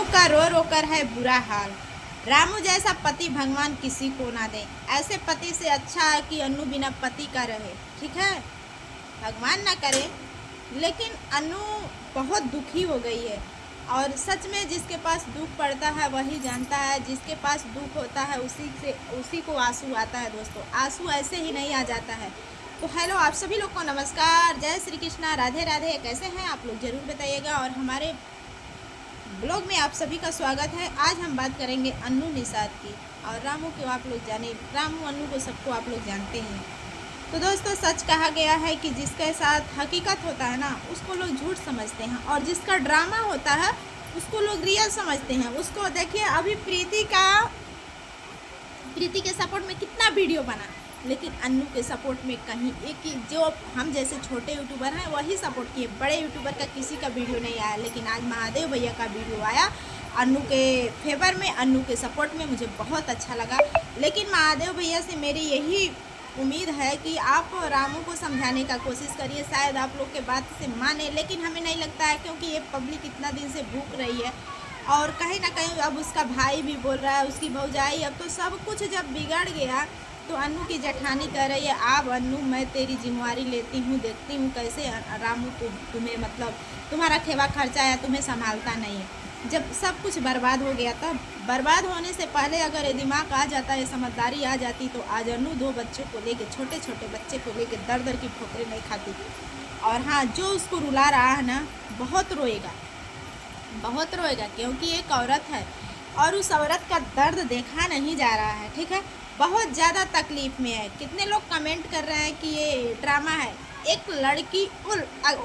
का रो रो कर है बुरा हाल। रामू जैसा पति भगवान किसी को ना दे। ऐसे पति से अच्छा है कि अन्नू बिना पति का रहे। ठीक है, भगवान ना करे, लेकिन अन्नू बहुत दुखी हो गई है। और सच में जिसके पास दुख पड़ता है वही जानता है, जिसके पास दुख होता है उसी को आंसू आता है। दोस्तों, आंसू ऐसे ही नहीं आ जाता है। तो हेलो आप सभी लोग को नमस्कार, जय श्री कृष्णा, राधे राधे। कैसे हैं आप लोग ज़रूर बताइएगा। और हमारे ब्लॉग में आप सभी का स्वागत है। आज हम बात करेंगे अन्नू निषाद की। और रामू को आप लोग जाने, रामू अन्नू को सबको आप लोग जानते हैं। तो दोस्तों, सच कहा गया है कि जिसके साथ हकीकत होता है ना, उसको लोग झूठ समझते हैं, और जिसका ड्रामा होता है उसको लोग रियल समझते हैं। उसको देखिए, अभी प्रीति के सपोर्ट में कितना वीडियो बना, लेकिन अन्नू के सपोर्ट में कहीं एक ही, जो हम जैसे छोटे यूट्यूबर हैं वही सपोर्ट किए। बड़े यूट्यूबर का किसी का वीडियो नहीं आया, लेकिन आज महादेव भैया का वीडियो आया अन्नू के फेवर में, अन्नू के सपोर्ट में। मुझे बहुत अच्छा लगा। लेकिन महादेव भैया से मेरी यही उम्मीद है कि आप रामू को समझाने का कोशिश करिए। शायद आप लोग के बात से माने, लेकिन हमें नहीं लगता है, क्योंकि ये पब्लिक इतना दिन से भूख रही है। और कहीं ना कहीं अब उसका भाई भी बोल रहा है, उसकी भौजाई, अब तो सब कुछ जब बिगड़ गया तो अन्नू की जेठानी कह रही है, आप अन्नू मैं तेरी जिम्मेवारी लेती हूँ, देखती हूँ कैसे रामू तुम्हें मतलब तुम्हारा खेवा खर्चा है, तुम्हें संभालता नहीं है। जब सब कुछ बर्बाद हो गया था, बर्बाद होने से पहले अगर ये दिमाग आ जाता, ये समझदारी आ जाती, तो आज अन्नू 2 बच्चों को लेके, छोटे छोटे बच्चे को लेके दर दर की ठोकरें नहीं खाती। और हाँ, जो उसको रुला रहा है ना, बहुत रोएगा, बहुत रोएगा, क्योंकि एक औरत है और उस औरत का दर्द देखा नहीं जा रहा है। ठीक है, बहुत ज़्यादा तकलीफ़ में है। कितने लोग कमेंट कर रहे हैं कि ये ड्रामा है। एक लड़की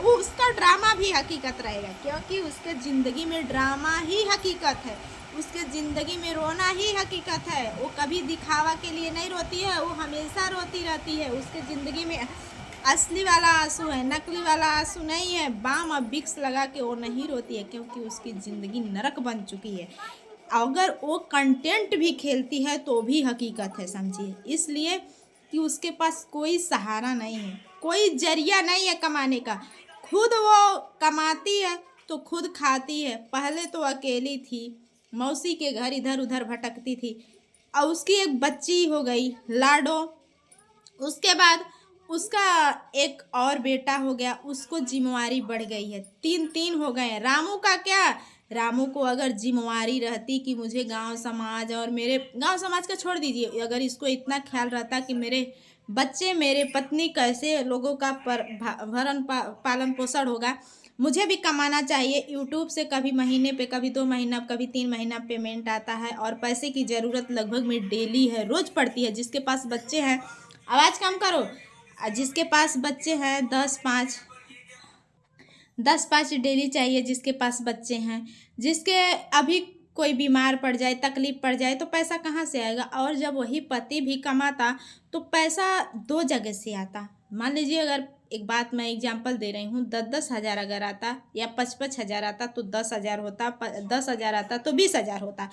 उसका ड्रामा भी हकीकत रहेगा, क्योंकि उसके ज़िंदगी में ड्रामा ही हकीकत है। उसके ज़िंदगी में रोना ही हकीकत है। वो कभी दिखावा के लिए नहीं रोती है, वो हमेशा रोती रहती है। उसके ज़िंदगी में असली वाला आंसू है, नकली वाला आंसू नहीं है। बाम और विक्स लगा के वो नहीं रोती है, क्योंकि उसकी ज़िंदगी नरक बन चुकी है। अगर वो कंटेंट भी खेलती है तो भी हकीकत है, समझिए। इसलिए कि उसके पास कोई सहारा नहीं है, कोई जरिया नहीं है कमाने का। खुद वो कमाती है तो खुद खाती है। पहले तो अकेली थी, मौसी के घर इधर उधर भटकती थी, और उसकी एक बच्ची हो गई लाडो। उसके बाद उसका एक और बेटा हो गया, उसको जिम्मेवारी बढ़ गई है। 3 हो गए हैं। रामू का क्या, रामू को अगर जिम्मेवारी रहती कि मुझे गांव समाज, और मेरे गांव समाज का छोड़ दीजिए, अगर इसको इतना ख्याल रहता कि मेरे बच्चे, मेरे पत्नी कैसे लोगों का भरण पालन पोषण होगा, मुझे भी कमाना चाहिए। यूट्यूब से कभी महीने पे, कभी 2 महीना, कभी 3 महीना पेमेंट आता है, और पैसे की ज़रूरत लगभग में डेली है, रोज़ पड़ती है। जिसके पास बच्चे हैं, आवाज़ कम करो, जिसके पास बच्चे हैं 10-5 डेली चाहिए। जिसके पास बच्चे हैं, जिसके अभी कोई बीमार पड़ जाए, तकलीफ पड़ जाए, तो पैसा कहाँ से आएगा। और जब वही पति भी कमाता तो पैसा 2 जगह से आता। मान लीजिए, अगर एक बात मैं एग्जांपल दे रही हूँ, 10-10 हज़ार अगर आता, या 5-5 हज़ार आता तो 10,000 होता, 10,000 आता तो 20,000 होता।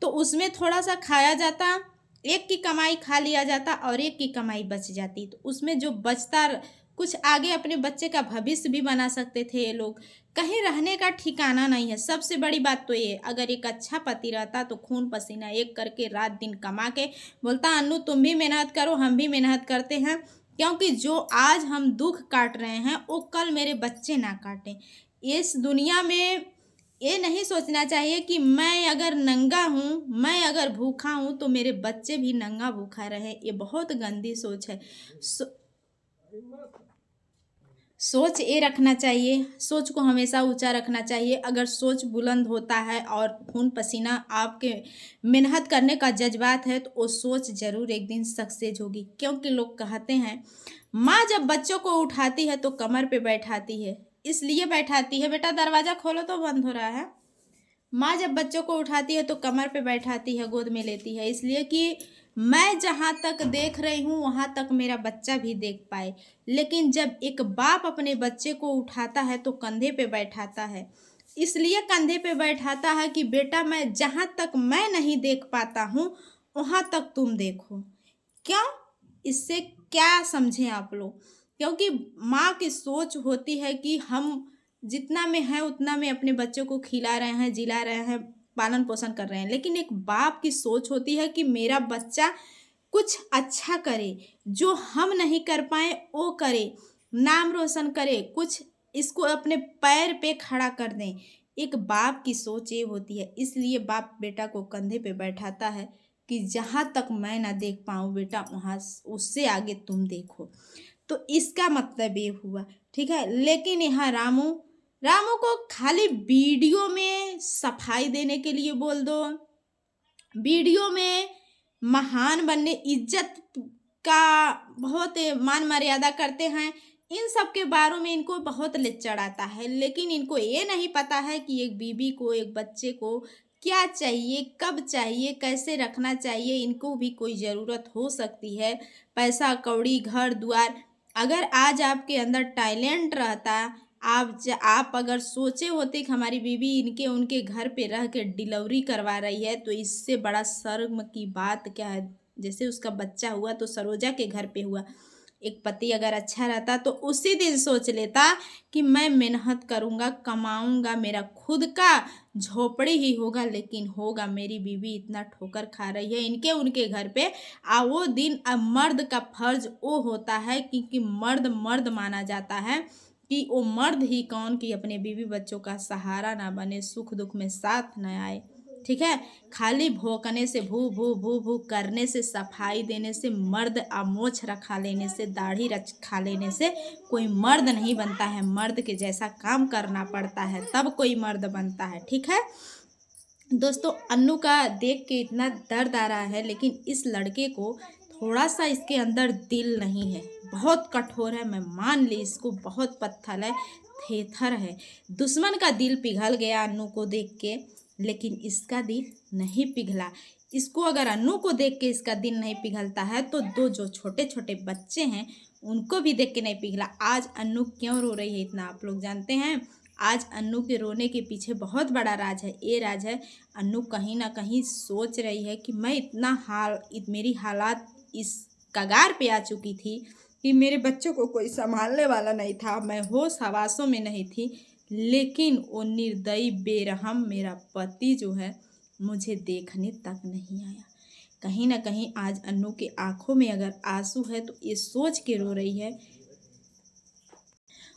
तो उसमें थोड़ा सा खाया जाता, एक की कमाई खा लिया जाता और एक की कमाई बच जाती। तो उसमें जो बचता, कुछ आगे अपने बच्चे का भविष्य भी बना सकते थे ये लोग। कहीं रहने का ठिकाना नहीं है। सबसे बड़ी बात तो ये, अगर एक अच्छा पति रहता तो खून पसीना एक करके रात दिन कमा के बोलता, अन्नू तुम भी मेहनत करो, हम भी मेहनत करते हैं, क्योंकि जो आज हम दुख काट रहे हैं वो कल मेरे बच्चे ना काटें। इस दुनिया में ये नहीं सोचना चाहिए कि मैं अगर नंगा हूँ, मैं अगर भूखा हूँ, तो मेरे बच्चे भी नंगा भूखा रहे। ये बहुत गंदी सोच है। सोच ये रखना चाहिए, सोच को हमेशा ऊंचा रखना चाहिए। अगर सोच बुलंद होता है और खून पसीना आपके मेहनत करने का जज्बात है, तो वो सोच ज़रूर एक दिन सक्सेस होगी। क्योंकि लोग कहते हैं, माँ जब बच्चों को उठाती है तो कमर पे बैठाती है। इसलिए बैठाती है, बेटा दरवाज़ा खोलो तो बंद हो रहा है। माँ जब बच्चों को उठाती है तो कमर पे बैठाती है, गोद में लेती है, इसलिए कि मैं जहाँ तक देख रही हूँ वहाँ तक मेरा बच्चा भी देख पाए। लेकिन जब एक बाप अपने बच्चे को उठाता है तो कंधे पे बैठाता है। इसलिए कंधे पे बैठाता है कि बेटा, मैं जहाँ तक मैं नहीं देख पाता हूँ वहाँ तक तुम देखो। क्यों? इससे क्या समझें आप लोग? क्योंकि माँ की सोच होती है कि हम जितना में है उतना में अपने बच्चों को खिला रहे हैं, जिला रहे हैं, पालन पोषण कर रहे हैं, लेकिन एक बाप की सोच होती है कि मेरा बच्चा कुछ अच्छा करे, जो हम नहीं कर पाए वो करे, नाम रोशन करे, कुछ इसको अपने पैर पे खड़ा कर दें। एक बाप की सोच ये होती है, इसलिए बाप बेटा को कंधे पे बैठाता है कि जहाँ तक मैं ना देख पाऊँ बेटा, वहाँ उससे आगे तुम देखो। तो इसका मतलब ये हुआ, ठीक है। लेकिन यहाँ रामू रामू को खाली वीडियो में सफाई देने के लिए बोल दो, वीडियो में महान बनने, इज्जत का बहुत मान मर्यादा करते हैं, इन सब के बारे में इनको बहुत लिच्चड़ आता है। लेकिन इनको ये नहीं पता है कि एक बीबी को, एक बच्चे को क्या चाहिए, कब चाहिए, कैसे रखना चाहिए। इनको भी कोई ज़रूरत हो सकती है, पैसा कौड़ी, घर द्वार। अगर आज आपके अंदर टैलेंट रहता, आप अगर सोचे होते कि हमारी बीवी इनके उनके घर पे रह के डिलीवरी करवा रही है, तो इससे बड़ा शर्म की बात क्या है। जैसे उसका बच्चा हुआ तो सरोजा के घर पे हुआ। एक पति अगर अच्छा रहता तो उसी दिन सोच लेता कि मैं मेहनत करूँगा, कमाऊँगा, मेरा खुद का झोपड़ी ही होगा, लेकिन होगा मेरी बीवी इतना ठोकर खा रही है इनके उनके घर पे। वो दिन अब मर्द का फर्ज वो होता है, क्योंकि मर्द मर्द माना जाता है कि वो मर्द ही कौन कि अपने बीवी बच्चों का सहारा ना बने, सुख दुख में साथ न आए, ठीक है। खाली भौंकने से, भू भू भू भू करने से, सफाई देने से, मर्द आमोछ रखा लेने से, दाढ़ी रखा लेने से कोई मर्द नहीं बनता है। मर्द के जैसा काम करना पड़ता है, तब कोई मर्द बनता है, ठीक है। दोस्तों, अन्नू का देख के इतना दर्द आ रहा है, लेकिन इस लड़के को थोड़ा सा इसके अंदर दिल नहीं है, बहुत कठोर है। मैं मान ली इसको, बहुत पत्थर है, थेथर है। दुश्मन का दिल पिघल गया अन्नू को देख के, लेकिन इसका दिल नहीं पिघला। इसको अगर अन्नू को देख के इसका दिल नहीं पिघलता है, तो दो जो छोटे छोटे बच्चे हैं उनको भी देख के नहीं पिघला। आज अन्नू क्यों रो रही है इतना, आप लोग जानते हैं। आज अन्नू के रोने के पीछे बहुत बड़ा राज है। ये राज है, अन्नू कहीं ना कहीं सोच रही है कि मैं मेरी हालात इस कगार पे आ चुकी थी कि मेरे बच्चों को कोई संभालने वाला नहीं था, मैं होश हवासों में नहीं थी, लेकिन वो निर्दयी बेरहम मेरा पति जो है मुझे देखने तक नहीं आया। कहीं ना कहीं आज अन्नू के आंखों में अगर आंसू है तो ये सोच के रो रही है,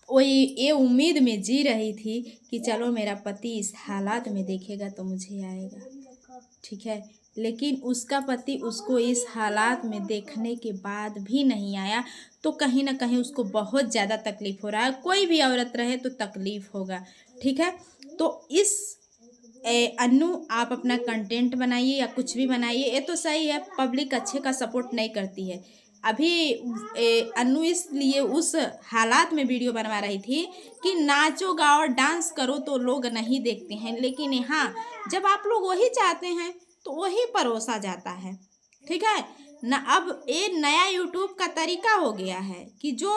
वो ये उम्मीद में जी रही थी कि चलो मेरा पति इस हालात में देखेगा तो मुझे आएगा, ठीक है। लेकिन उसका पति उसको इस हालात में देखने के बाद भी नहीं आया, तो कहीं ना कहीं उसको बहुत ज़्यादा तकलीफ़ हो रहा है। कोई भी औरत रहे तो तकलीफ़ होगा, ठीक है। तो इस अन्नू, आप अपना कंटेंट बनाइए या कुछ भी बनाइए, ये तो सही है, पब्लिक अच्छे का सपोर्ट नहीं करती है। अभी अन्नू इसलिए उस हालात में वीडियो बनवा रही थी कि नाचो गाओ डांस करो तो लोग नहीं देखते हैं, लेकिन यहाँ जब आप लोग वही चाहते हैं तो वही परोसा जाता है, ठीक है ना। अब ये नया यूट्यूब का तरीका हो गया है कि जो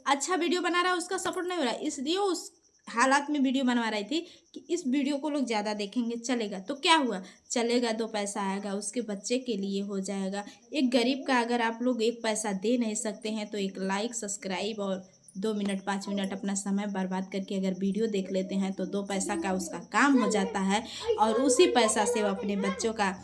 अच्छा वीडियो बना रहा है उसका सपोर्ट नहीं हो रहा है, इसलिए उस हालात में वीडियो बनवा रही थी कि इस वीडियो को लोग ज़्यादा देखेंगे, चलेगा। तो क्या हुआ, चलेगा, 2 पैसा आएगा, उसके बच्चे के लिए हो जाएगा। एक गरीब का अगर आप लोग 1 पैसा दे नहीं सकते हैं तो एक लाइक, सब्सक्राइब और 2 मिनट 5 मिनट अपना समय बर्बाद करके अगर वीडियो देख लेते हैं तो 2 पैसा का उसका काम हो जाता है, और उसी पैसा से वो अपने बच्चों का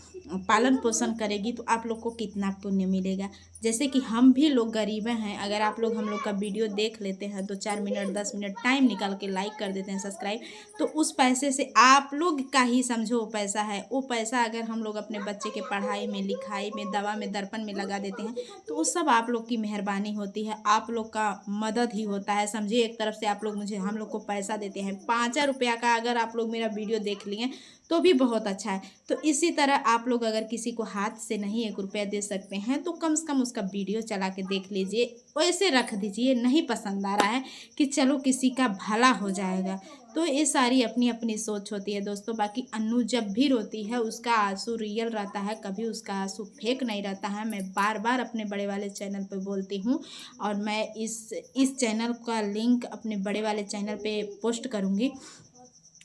पालन पोषण करेगी, तो आप लोग को कितना पुण्य मिलेगा। जैसे कि हम भी लोग गरीब हैं, अगर आप लोग हम लोग का वीडियो देख लेते हैं तो 4 मिनट 10 मिनट टाइम निकाल के लाइक कर देते हैं, सब्सक्राइब, तो उस पैसे से आप लोग का ही समझो वो पैसा है। वो पैसा अगर हम लोग अपने बच्चे के पढ़ाई में, लिखाई में, दवा में, दर्पण में लगा देते हैं तो वो सब आप लोग की मेहरबानी होती है, आप लोग का मदद ही होता है। समझिए एक तरफ से आप लोग हम लोग को पैसा देते हैं, 5 रुपया का अगर आप लोग मेरा वीडियो देख लिए तो भी बहुत अच्छा है। तो इसी तरह आप लोग अगर किसी को हाथ से नहीं 1 रुपया दे सकते हैं तो कम से कम उसका वीडियो चला के देख लीजिए, वैसे रख दीजिए, नहीं पसंद आ रहा है कि चलो किसी का भला हो जाएगा। तो ये सारी अपनी अपनी सोच होती है दोस्तों। बाकी अन्नू जब भी रोती है उसका आंसू रियल रहता है, कभी उसका आंसू फेक नहीं रहता है। मैं बार बार अपने बड़े वाले चैनल पे बोलती हूँ, और मैं इस चैनल का लिंक अपने बड़े वाले चैनल पे पोस्ट करूँगी,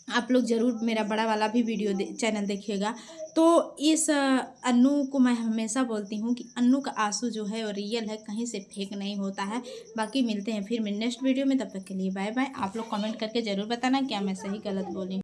आप लोग ज़रूर मेरा बड़ा वाला भी वीडियो चैनल देखिएगा। तो इस अन्नू को मैं हमेशा बोलती हूँ कि अन्नू का आंसू जो है वो रियल है, कहीं से फेक नहीं होता है। बाकी मिलते हैं फिर मैं नेक्स्ट वीडियो में, तब तक के लिए बाय बाय। आप लोग कमेंट करके ज़रूर बताना क्या मैं सही गलत बोली।